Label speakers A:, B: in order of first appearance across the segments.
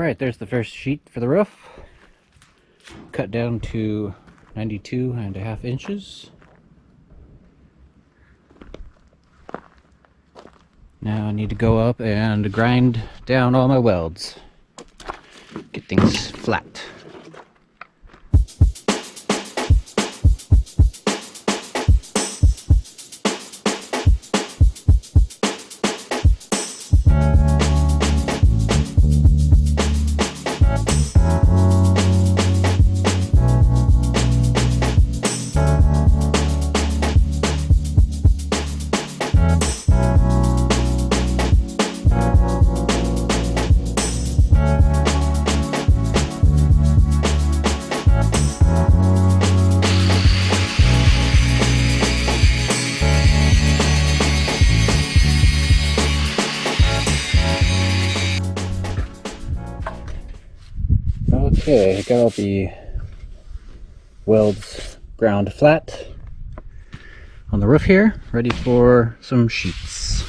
A: Alright, there's the first sheet for the roof. Cut down to 92.5 inches. Now I need to go up and grind down all my welds. Get things flat. Okay, I got all the welds ground flat on the roof here, ready for some sheets.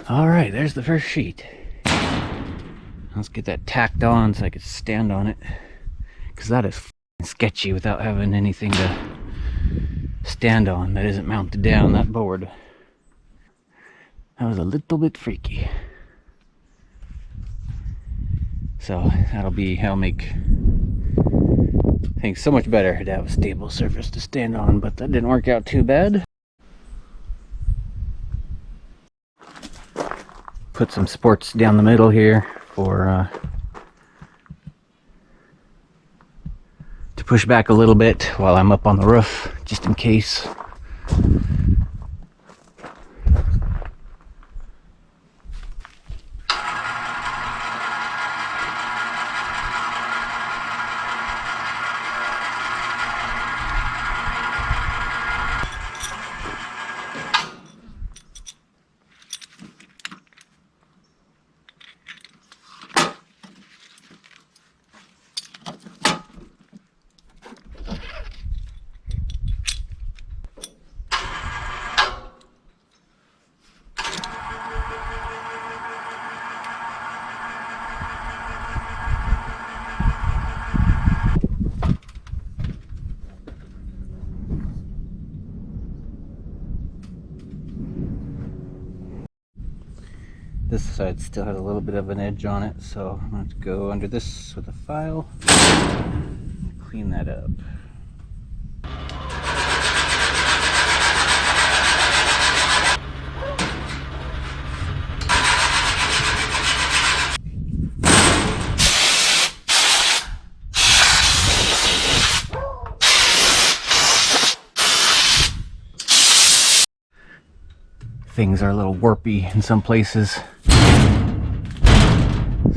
A: Alright, there's the first sheet. Let's get that tacked on so I can stand on it, because that is sketchy without having anything to stand on that isn't mounted down that board. That was a little bit freaky. So that'll make things so much better to have a stable surface to stand on, but that didn't work out too bad. Put some supports down the middle here for to push back a little bit while I'm up on the roof, just in case. This side still has a little bit of an edge on it, so I'm going to go under this with a file and clean that up. Things are a little warpy in some places,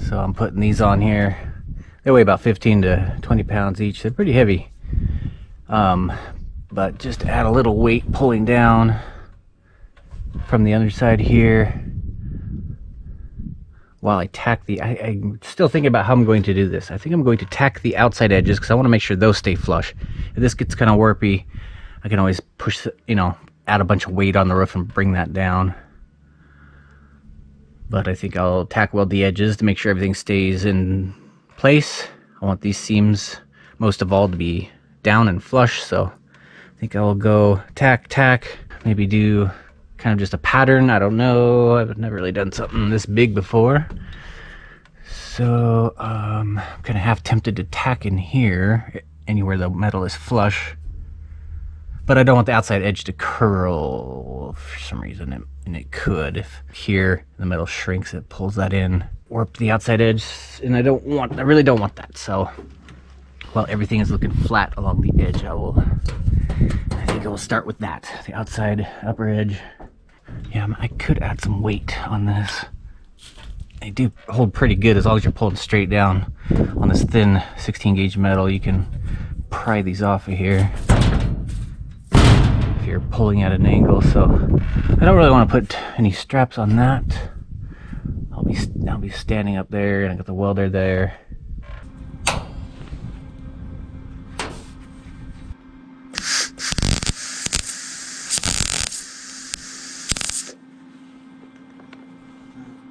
A: so I'm putting these on here. They weigh about 15 to 20 pounds each. They're pretty heavy, but just add a little weight pulling down from the underside here while I tack the I'm still thinking about how I'm going to do this. I think I'm going to tack the outside edges because I want to make sure those stay flush. If this gets kind of warpy, I can always push, add a bunch of weight on the roof and bring that down. But I think I'll tack weld the edges to make sure everything stays in place. I want these seams most of all to be down and flush, so I think I'll go tack, maybe do kind of just a pattern. I don't know, I've never really done something this big before, so I'm kind of half tempted to tack in here anywhere the metal is flush. But I don't want the outside edge to curl for some reason, and it could. If here the metal shrinks, it pulls that in, warp the outside edge, and I really don't want that. So while everything is looking flat along the edge, I think I will start with that, the outside upper edge. Yeah, I could add some weight on this. They do hold pretty good as long as you're pulling straight down on this thin 16 gauge metal. You can pry these off of here if you're pulling at an angle, so I don't really want to put any straps on that. I'll be standing up there, and I got the welder there.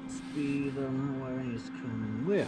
A: Speed on where he's coming with.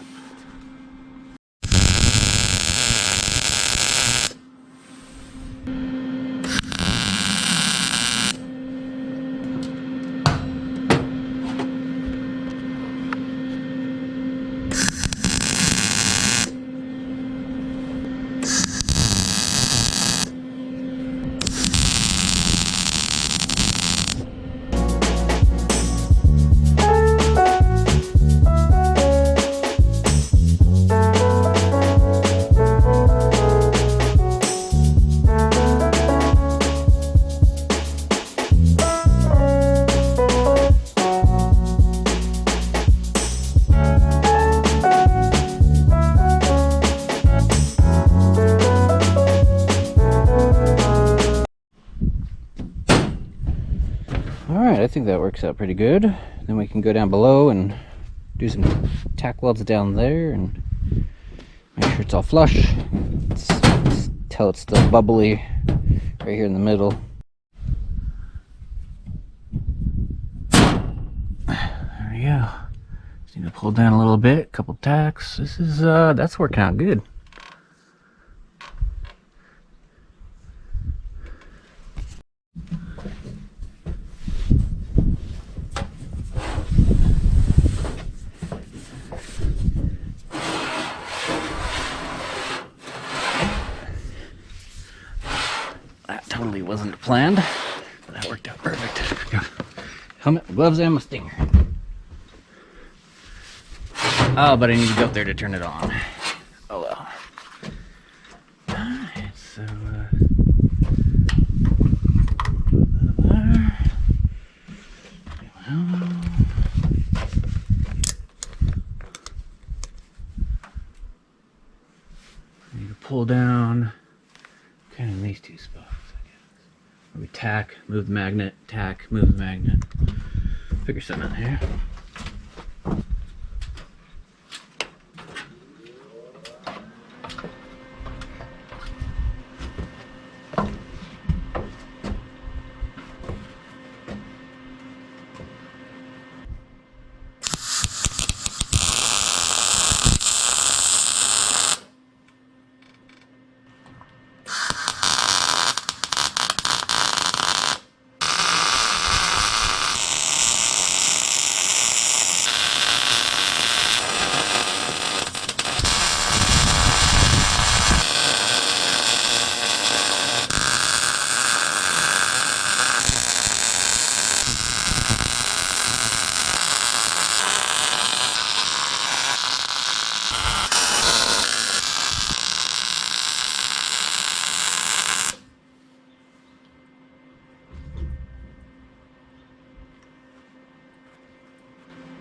A: Alright, I think that works out pretty good. Then we can go down below and do some tack welds down there and make sure it's all flush. Tell it's still bubbly right here in the middle. There we go. Just need to pull down a little bit, a couple tacks. That's working out good. Totally wasn't planned, but that worked out perfect. Yeah. Helmet, gloves, and my stinger. Oh, but I need to go up there to turn it on. Oh well. Alright, so I need to pull down kind of in these two spots. We tack, move the magnet, tack, move the magnet. Figure something out here.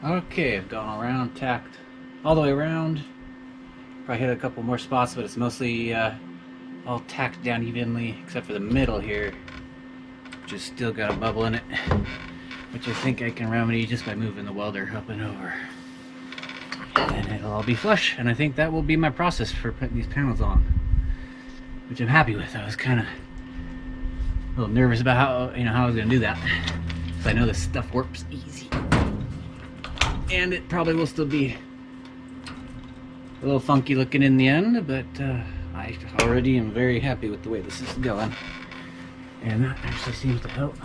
A: Okay, I've gone around, tacked all the way around. Probably hit a couple more spots, but it's mostly all tacked down evenly, except for the middle here, which has still got a bubble in it, which I think I can remedy just by moving the welder up and over. And it'll all be flush, and I think that will be my process for putting these panels on, which I'm happy with. I was kind of a little nervous about how I was going to do that, because I know this stuff warps easy. And it probably will still be a little funky looking in the end, but I already am very happy with the way this is going. And that actually seems to help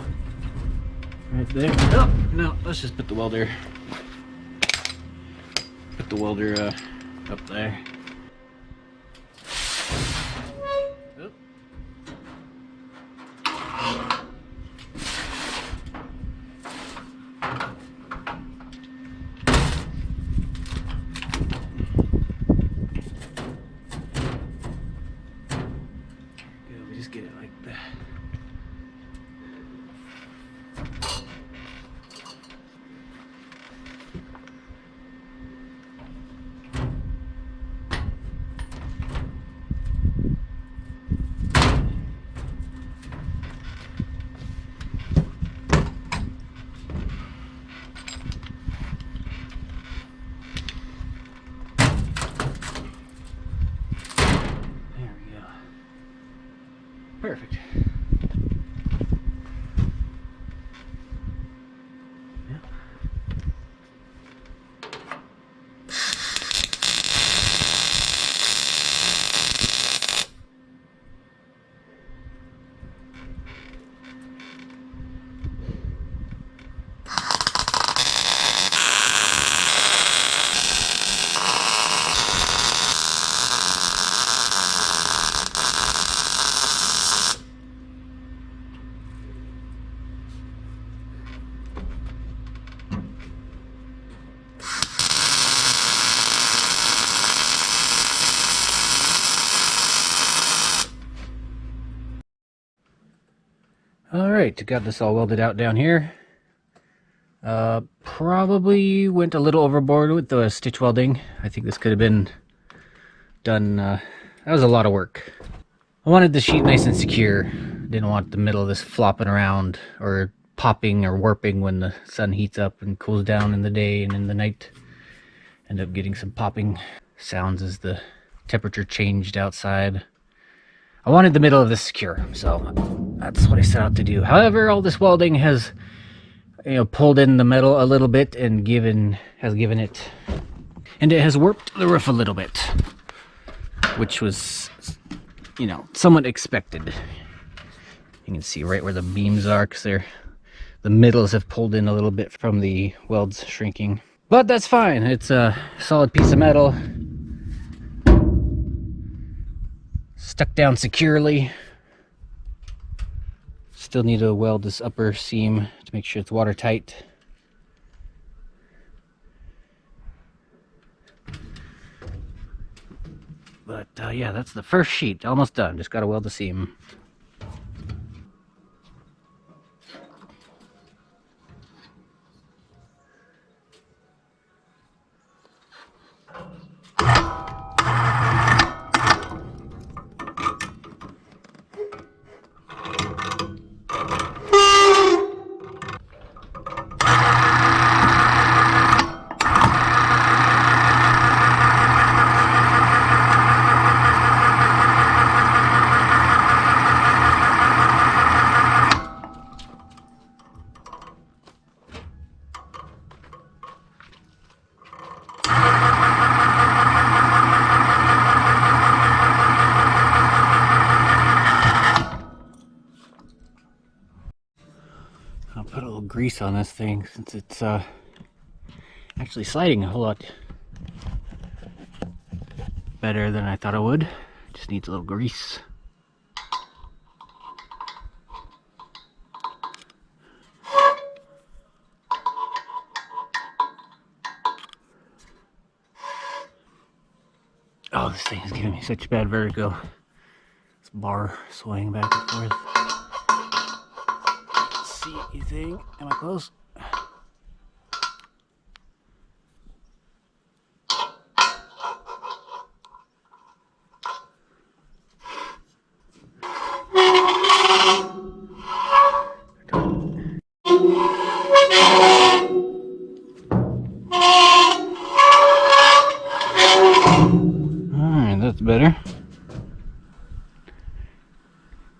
A: right there. Oh, no, let's just put the welder up there. Oh. We just get it like that. Perfect. Yeah. Alright, got this all welded out down here. Probably went a little overboard with the stitch welding. I think this could have been done, that was a lot of work. I wanted the sheet nice and secure. Didn't want the middle of this flopping around or popping or warping when the sun heats up and cools down in the day, and in the night end up getting some popping sounds as the temperature changed outside. I wanted the middle of this secure, so that's what I set out to do. However, all this welding has, pulled in the metal a little bit and has given it, and it has warped the roof a little bit, which was, somewhat expected. You can see right where the beams are, because the middles have pulled in a little bit from the welds shrinking. But that's fine. It's a solid piece of metal, stuck down securely. Still need to weld this upper seam to make sure it's watertight. But yeah, that's the first sheet. Almost done. Just got to weld the seam. I'll put a little grease on this thing since it's actually sliding a whole lot better than I thought it would. Just needs a little grease. Oh, this thing is giving me such bad vertigo. This bar swaying back and forth. Let's see anything. Am I close?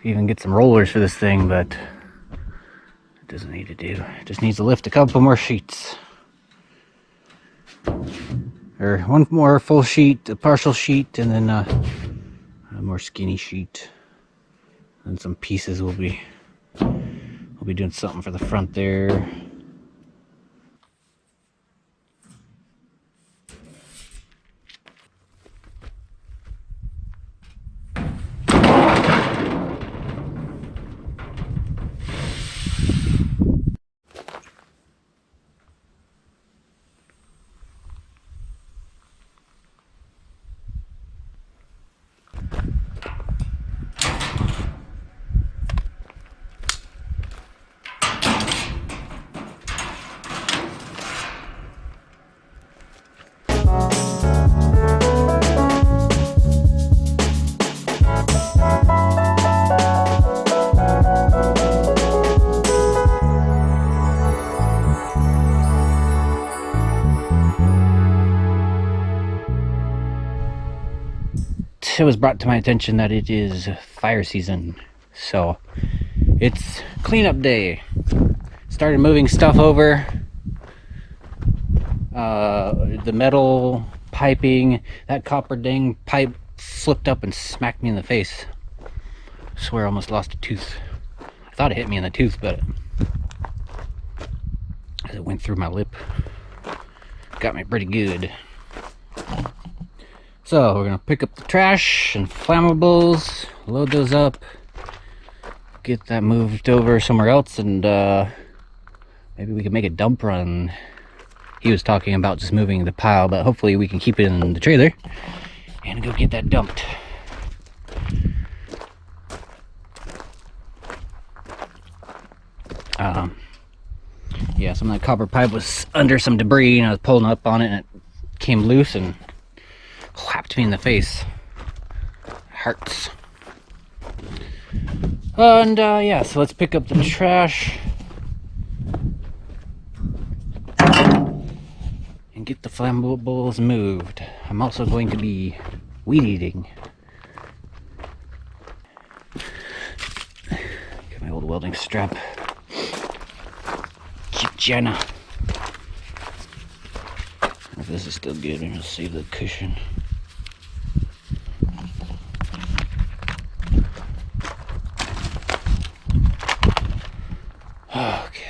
A: even get some rollers for this thing, but it doesn't need to do. It just needs to lift a couple more sheets. Or one more full sheet, a partial sheet, and then a more skinny sheet. And some pieces will be doing something for the front there. It was brought to my attention that it is fire season, so it's cleanup day. Started moving stuff over. The metal piping, that copper dang pipe flipped up and smacked me in the face. I swear I almost lost a tooth. I thought it hit me in the tooth, but it went through my lip. Got me pretty good. So we're gonna pick up the trash and flammables, load those up, get that moved over somewhere else, and maybe we can make a dump run. He was talking about just moving the pile, but hopefully we can keep it in the trailer and go get that dumped. Yeah, some of that copper pipe was under some debris, and I was pulling up on it, and it came loose and whapped me in the face. Hurts. And yeah, so let's pick up the trash and get the flammables moved. I'm also going to be weed eating. Got my old welding strap. Jenna. If this is still good, I'm gonna save the cushion. Okay.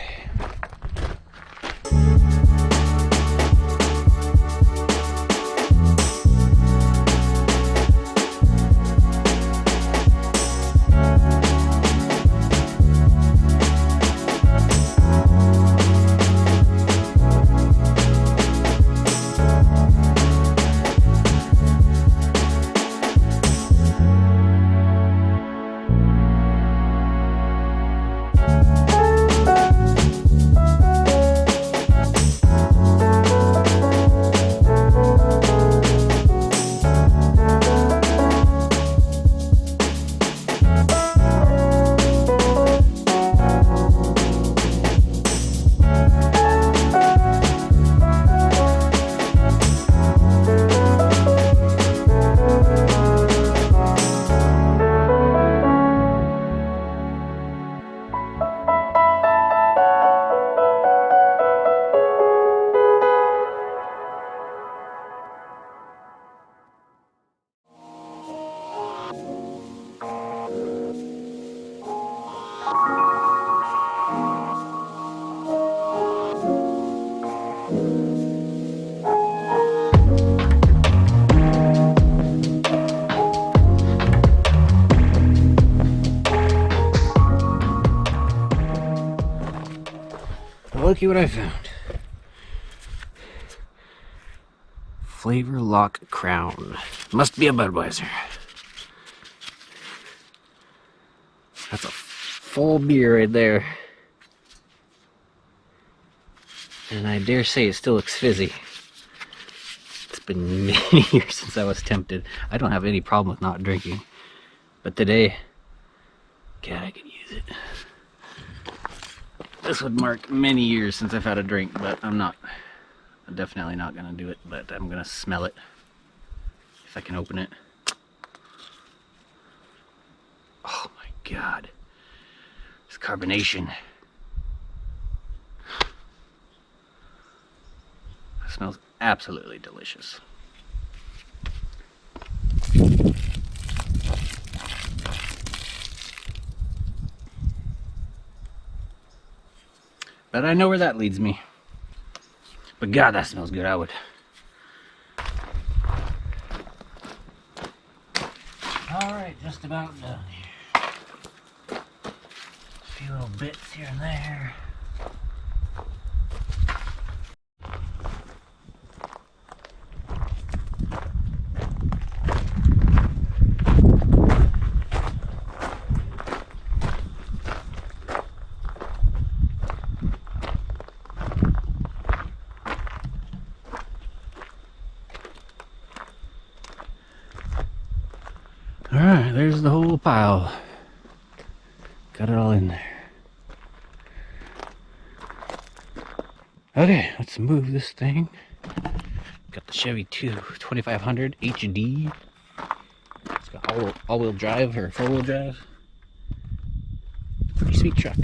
A: Looky what I found. Flavor Lock Crown. Must be a Budweiser. That's a full beer right there. And I dare say it still looks fizzy. It's been many years since I was tempted. I don't have any problem with not drinking. But today, God, I could use it. This would mark many years since I've had a drink, but I'm definitely not gonna do it, but I'm gonna smell it if I can open it. Oh my God. This carbonation. It smells absolutely delicious. But I know where that leads me. But God, that smells good. I would. Alright, just about done here. A few little bits here and there. Alright, there's the whole pile. Got it all in there. Okay, let's move this thing. Got the Chevy 2500 HD. It's got all-wheel drive or four-wheel drive. Pretty sweet truck.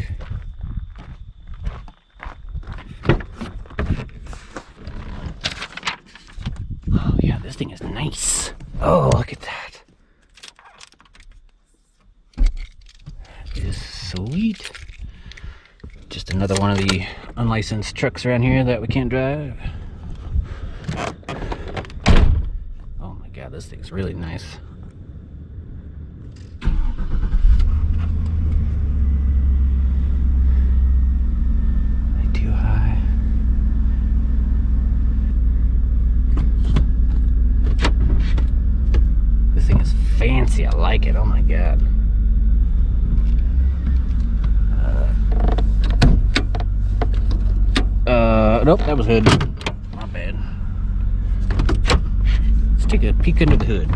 A: Oh yeah, this thing is nice. Oh, look at that. Is sweet. Just another one of the unlicensed trucks around here that we can't drive. Oh my God, this thing's really nice. Not too high. This thing is fancy. I like it. Oh my God. Nope, that was hood. My bad. Let's take a peek under the hood.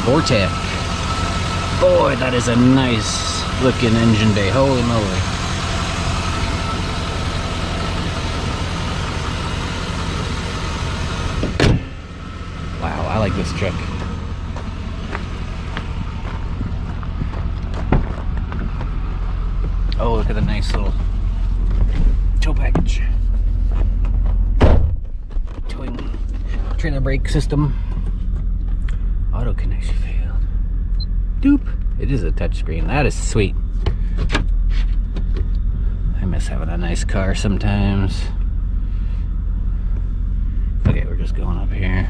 A: Vortec. Boy, that is a nice looking engine bay. Holy moly. Wow, I like this truck. Oh, look at the nice little tow package. Towing trailer brake system. Auto connection failed. Doop. It is a touchscreen. That is sweet. I miss having a nice car sometimes. Okay, we're just going up here.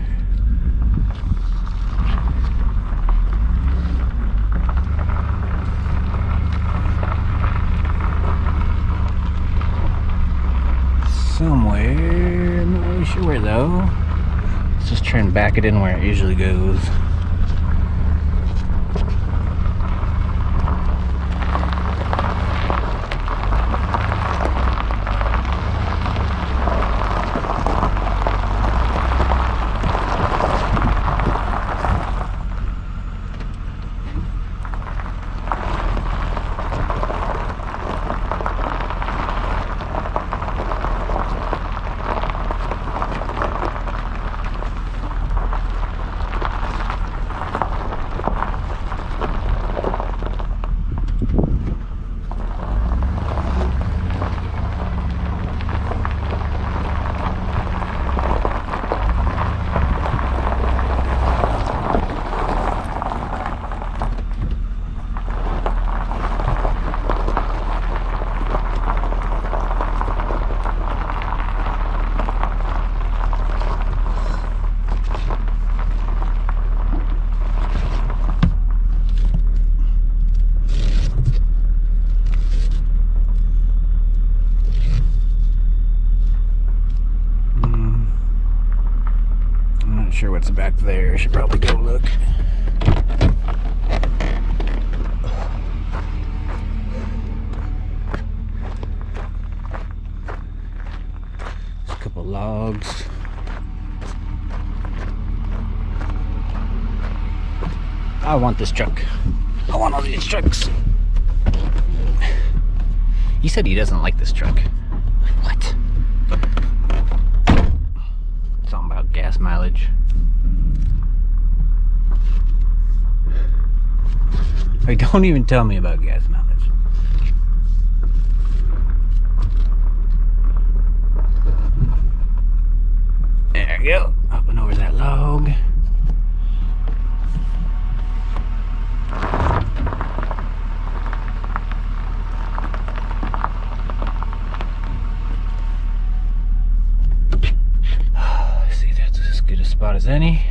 A: Somewhere, I'm not really sure where though. Let's just try and back it in where it usually goes. Sure what's back there. Should probably go look. There's a couple logs. I want this truck. I want all these trucks. He said he doesn't like this truck. What? Something about gas mileage. Hey, don't even tell me about gas mileage. There we go. Up and over that log. See, that's as good a spot as any.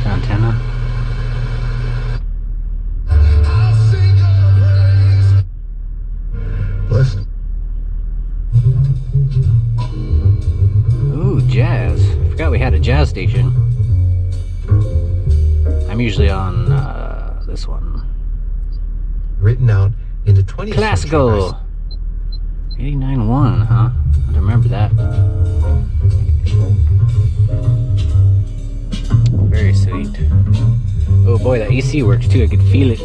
A: Antenna.
B: Listen.
A: Ooh, jazz. Forgot we had a jazz station. I'm usually on this one.
B: Written out in the 20th
A: Classical.
B: century.
A: 89.1, huh? I remember that. Very sweet. Oh boy, that AC works too. I could feel it.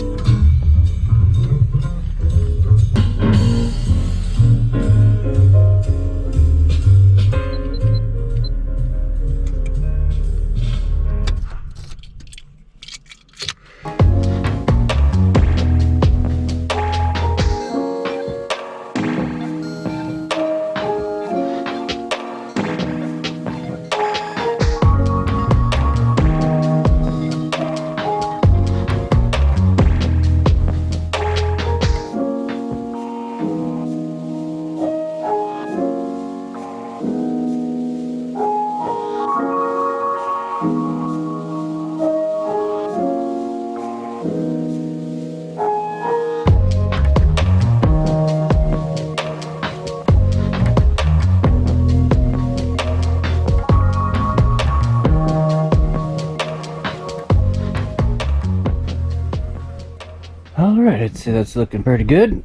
A: Alright, I'd say that's looking pretty good.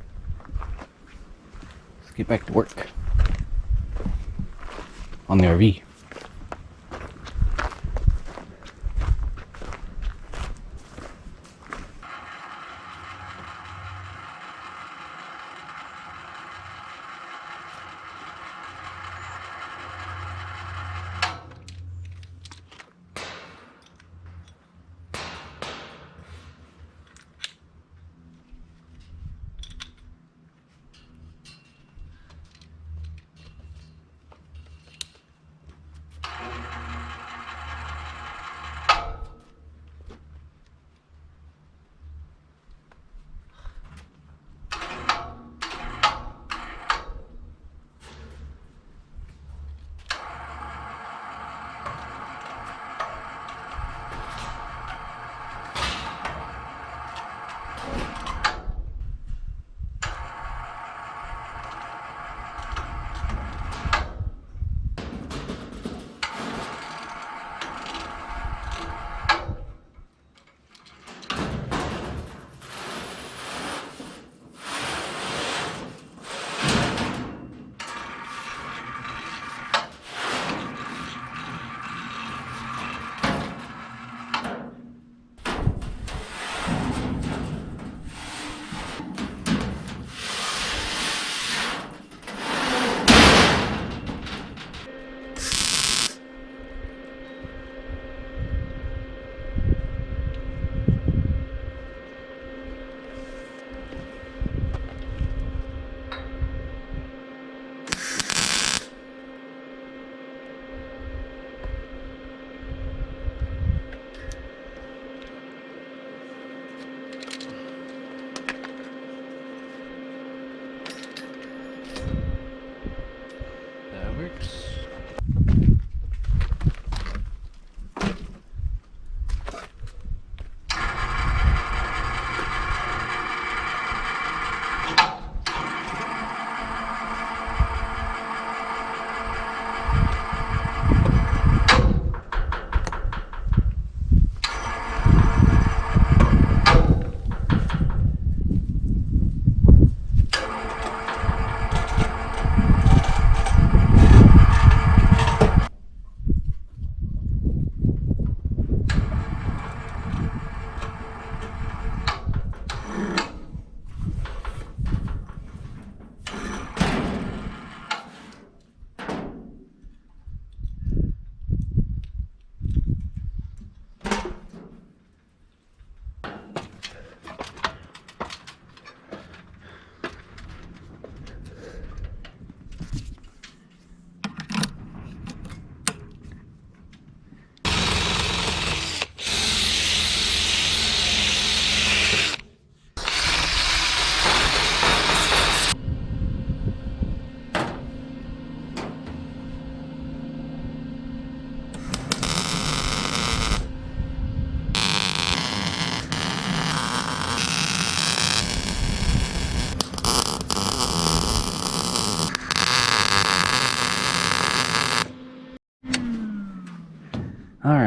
A: Let's get back to work on the RV.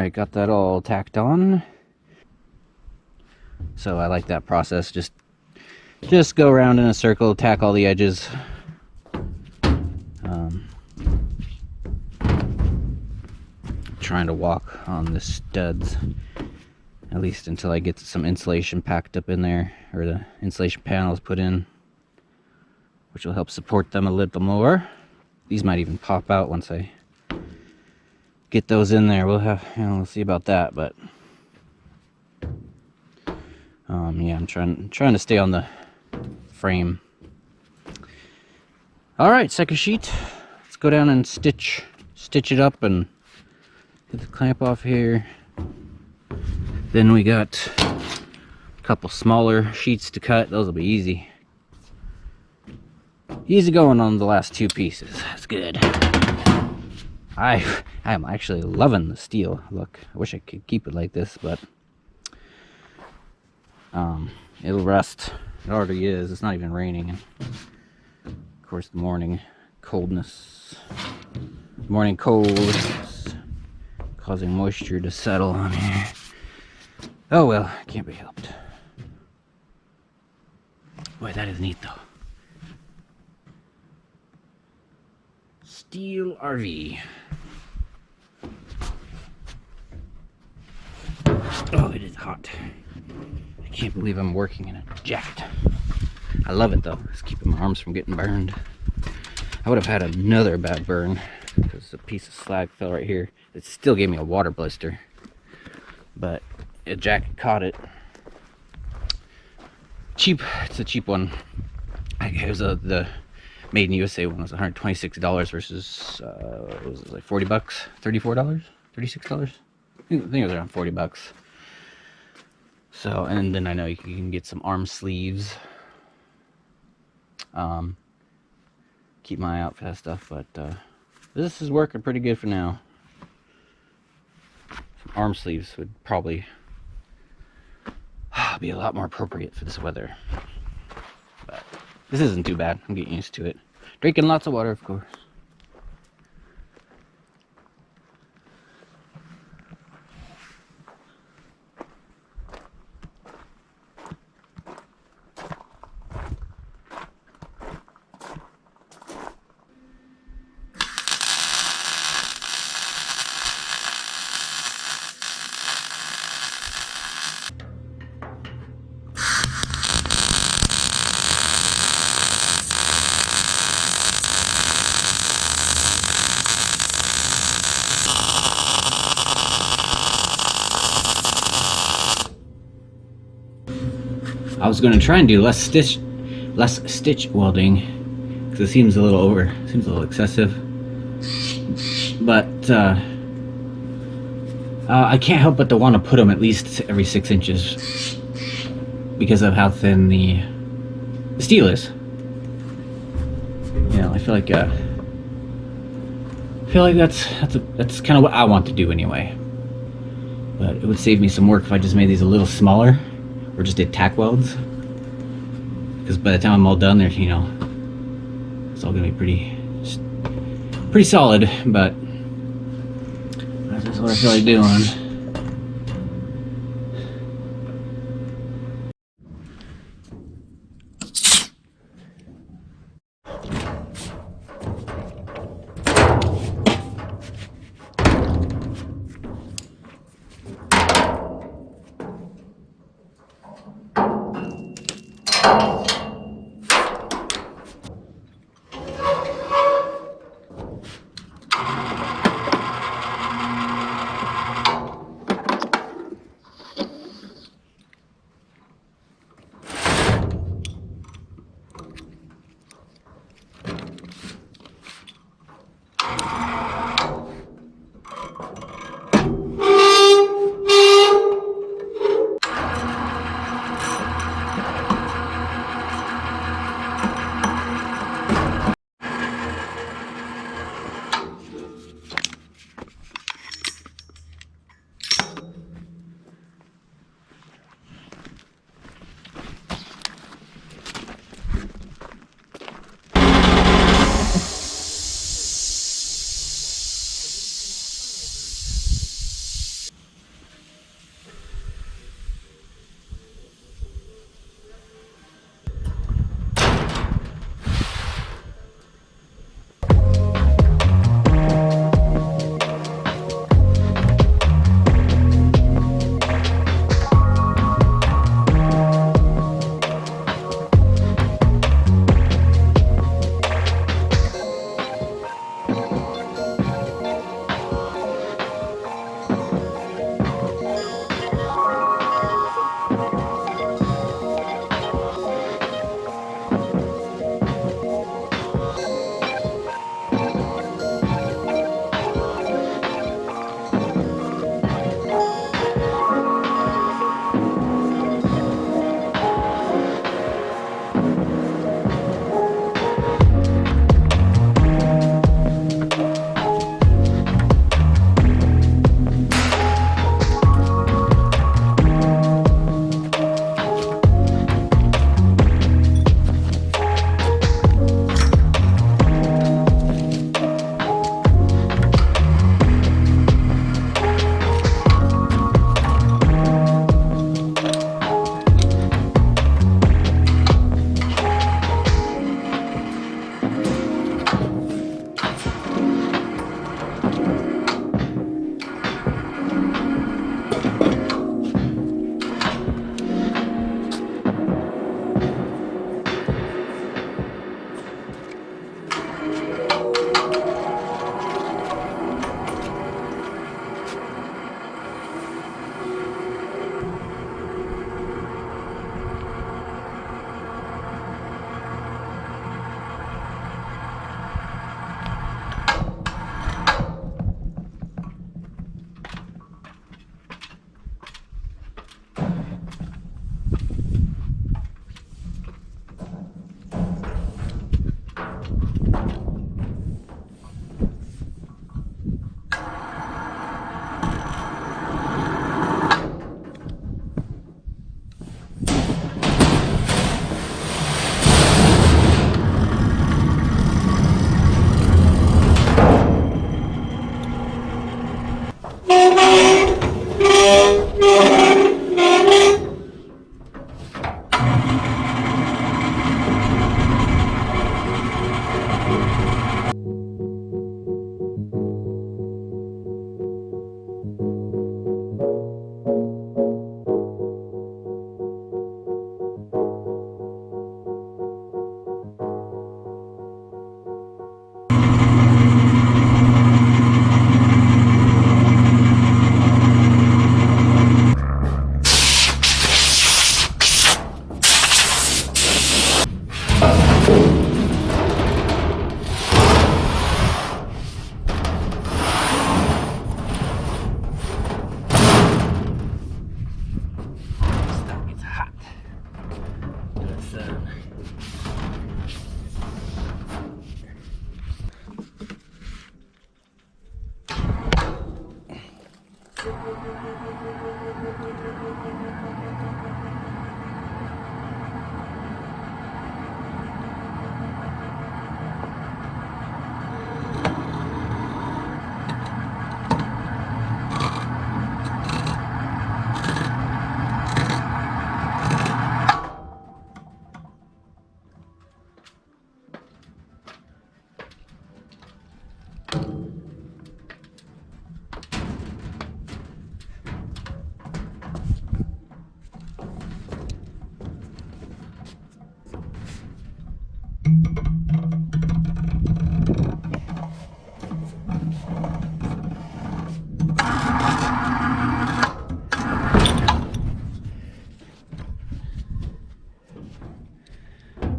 A: Alright, got that all tacked on. So I like that process. Just go around in a circle, tack all the edges. Trying to walk on the studs, at least until I get some insulation packed up in there, or the insulation panels put in, which will help support them a little more. These might even pop out once I get those in there. We'll see about that, but yeah, I'm trying to stay on the frame. All right, second sheet. Let's go down and stitch it up and get the clamp off here. Then we got a couple smaller sheets to cut. Those will be easy. Easy going on the last two pieces. That's good. I am actually loving the steel look. I wish I could keep it like this, but it'll rust. It already is. It's not even raining. And of course, the morning coldness. Morning cold is causing moisture to settle on here. Oh well, can't be helped. Boy, that is neat though. Steel RV. Oh, it is hot. I can't believe I'm working in a jacket. I love it though. It's keeping my arms from getting burned. I would have had another bad burn because a piece of slag fell right here. It still gave me a water blister, but a jacket caught it. Cheap. It's a cheap one. It was the Made in USA one was $126 versus what was it, like 40 bucks, $34, $36. I think it was around 40 bucks. So, and then I know you can get some arm sleeves. Keep my eye out for that stuff, but this is working pretty good for now. Some arm sleeves would probably be a lot more appropriate for this weather. But this isn't too bad. I'm getting used to it. Drinking lots of water, of course. I was going to try and do less stitch welding because it seems a little excessive. But I can't help but to want to put them at least every 6 inches because of how thin the steel is. You know, I feel like that's kind of what I want to do anyway. But it would save me some work if I just made these a little smaller. Or just did tack welds, because by the time I'm all done, there's, you know, it's all gonna be pretty solid. But that's just what I feel like doing.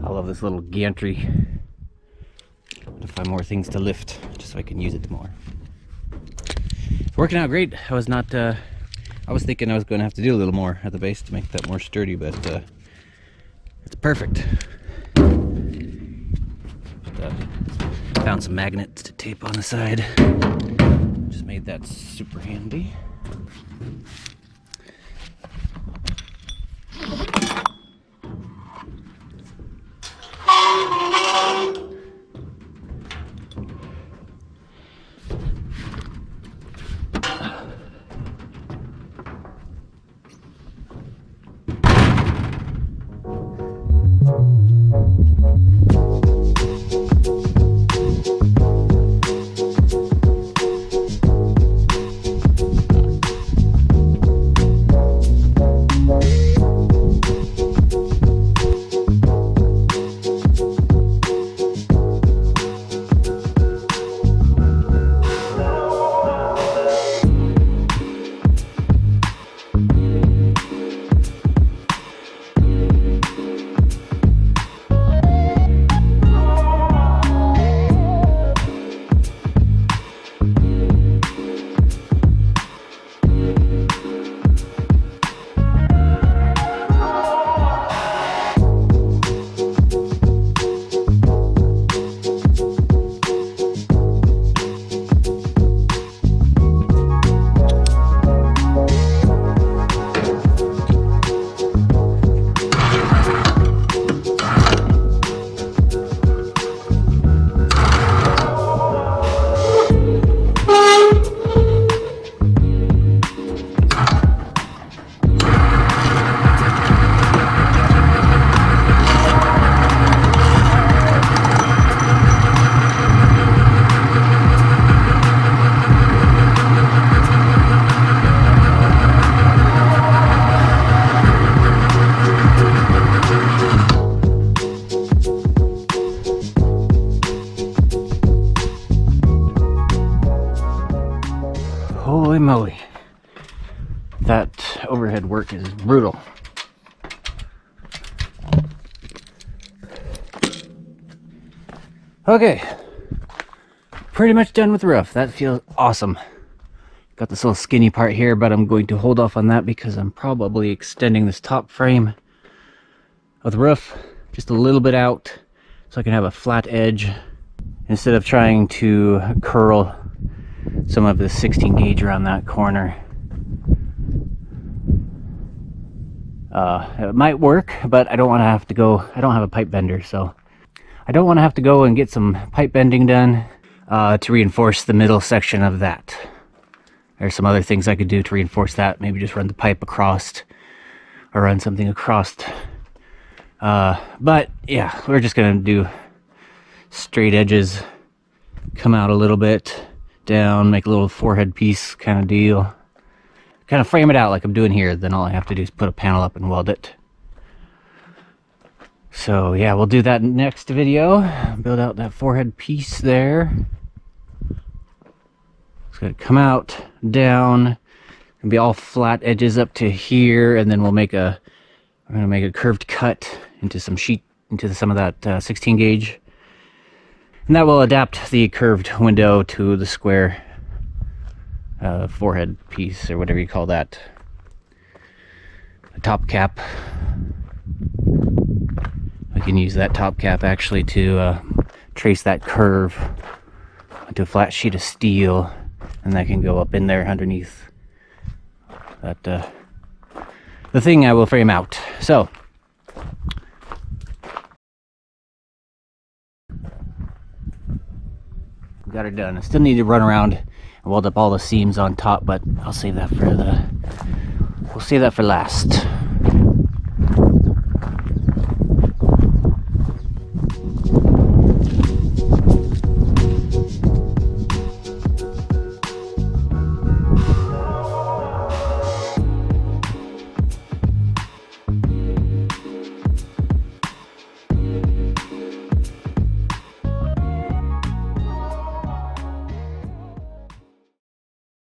A: I love this little gantry. To find more things to lift, just so I can use it more. It's working out great. I was thinking I was going to have to do a little more at the base to make that more sturdy, but it's perfect. Found some magnets to tape on the side. Just made that super handy. Holy moly, that overhead work is brutal. Okay, pretty much done with the roof. That feels awesome. Got this little skinny part here, but I'm going to hold off on that because I'm probably extending this top frame of the roof just a little bit out so I can have a flat edge instead of trying to curl some of the 16 gauge around that corner. It might work, but I don't want to have to go. I don't have a pipe bender, so I don't want to have to go and get some pipe bending done to reinforce the middle section of that. There's some other things I could do to reinforce that. Maybe just run the pipe across or run something across. But yeah, we're just gonna do straight edges, come out a little bit, down, make a little forehead piece kind of deal. Kind of frame it out like I'm doing here, then all I have to do is put a panel up and weld it. So yeah, we'll do that next video. Build out that forehead piece there. It's gonna come out, down, and be all flat edges up to here, and then we're gonna make a curved cut into some sheet, into some of that 16 gauge. And that will adapt the curved window to the square forehead piece, or whatever you call that. A top cap. We can use that top cap actually to trace that curve onto a flat sheet of steel, and that can go up in there underneath that the thing I will frame out. So got her done. I still need to run around and weld up all the seams on top, but I'll save that for we'll save that for last.